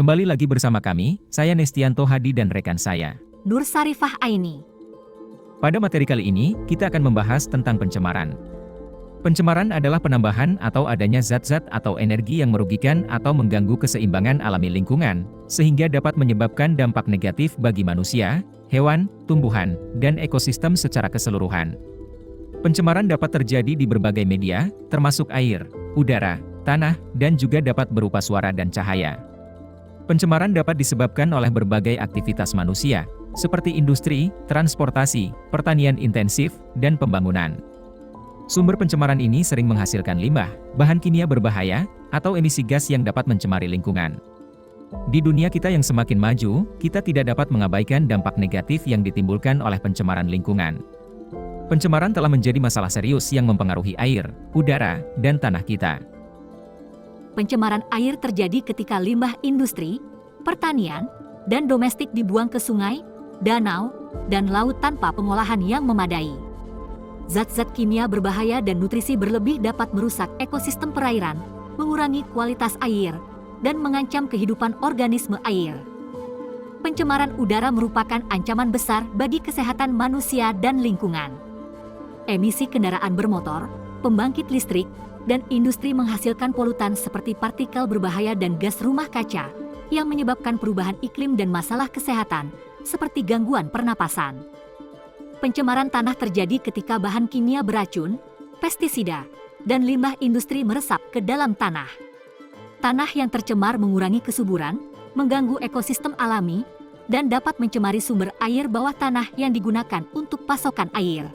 Kembali lagi bersama kami, saya Nestianto Hadi dan rekan saya, Nur Sarifah Aini. Pada materi kali ini, kita akan membahas tentang pencemaran. Pencemaran adalah penambahan atau adanya zat-zat atau energi yang merugikan atau mengganggu keseimbangan alami lingkungan, sehingga dapat menyebabkan dampak negatif bagi manusia, hewan, tumbuhan, dan ekosistem secara keseluruhan. Pencemaran dapat terjadi di berbagai media, termasuk air, udara, tanah, dan juga dapat berupa suara dan cahaya. Pencemaran dapat disebabkan oleh berbagai aktivitas manusia, seperti industri, transportasi, pertanian intensif, dan pembangunan. Sumber pencemaran ini sering menghasilkan limbah, bahan kimia berbahaya, atau emisi gas yang dapat mencemari lingkungan. Di dunia kita yang semakin maju, kita tidak dapat mengabaikan dampak negatif yang ditimbulkan oleh pencemaran lingkungan. Pencemaran telah menjadi masalah serius yang mempengaruhi air, udara, dan tanah kita. Pencemaran air terjadi ketika limbah industri, pertanian, dan domestik dibuang ke sungai, danau, dan laut tanpa pengolahan yang memadai. Zat-zat kimia berbahaya dan nutrisi berlebih dapat merusak ekosistem perairan, mengurangi kualitas air, dan mengancam kehidupan organisme air. Pencemaran udara merupakan ancaman besar bagi kesehatan manusia dan lingkungan. Emisi kendaraan bermotor, pembangkit listrik, dan industri menghasilkan polutan seperti partikel berbahaya dan gas rumah kaca yang menyebabkan perubahan iklim dan masalah kesehatan, seperti gangguan pernapasan. Pencemaran tanah terjadi ketika bahan kimia beracun, pestisida, dan limbah industri meresap ke dalam tanah. Tanah yang tercemar mengurangi kesuburan, mengganggu ekosistem alami, dan dapat mencemari sumber air bawah tanah yang digunakan untuk pasokan air.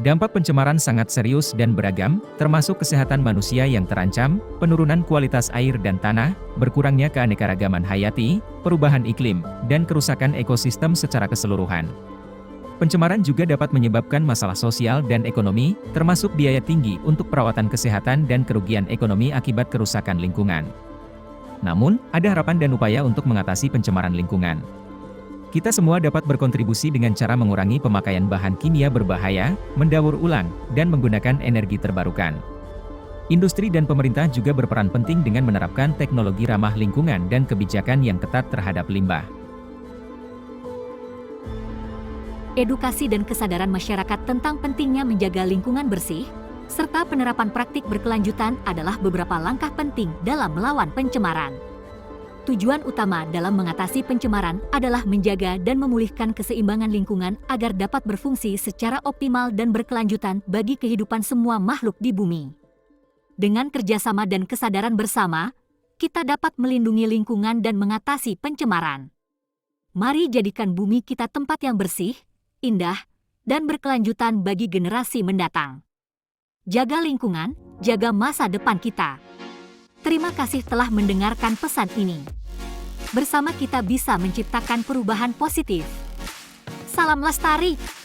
Dampak pencemaran sangat serius dan beragam, termasuk kesehatan manusia yang terancam, penurunan kualitas air dan tanah, berkurangnya keanekaragaman hayati, perubahan iklim, dan kerusakan ekosistem secara keseluruhan. Pencemaran juga dapat menyebabkan masalah sosial dan ekonomi, termasuk biaya tinggi untuk perawatan kesehatan dan kerugian ekonomi akibat kerusakan lingkungan. Namun, ada harapan dan upaya untuk mengatasi pencemaran lingkungan. Kita semua dapat berkontribusi dengan cara mengurangi pemakaian bahan kimia berbahaya, mendaur ulang, dan menggunakan energi terbarukan. Industri dan pemerintah juga berperan penting dengan menerapkan teknologi ramah lingkungan dan kebijakan yang ketat terhadap limbah. Edukasi dan kesadaran masyarakat tentang pentingnya menjaga lingkungan bersih, serta penerapan praktik berkelanjutan adalah beberapa langkah penting dalam melawan pencemaran. Tujuan utama dalam mengatasi pencemaran adalah menjaga dan memulihkan keseimbangan lingkungan agar dapat berfungsi secara optimal dan berkelanjutan bagi kehidupan semua makhluk di bumi. Dengan kerjasama dan kesadaran bersama, kita dapat melindungi lingkungan dan mengatasi pencemaran. Mari jadikan bumi kita tempat yang bersih, indah, dan berkelanjutan bagi generasi mendatang. Jaga lingkungan, jaga masa depan kita. Terima kasih telah mendengarkan pesan ini. Bersama kita bisa menciptakan perubahan positif. Salam lestari.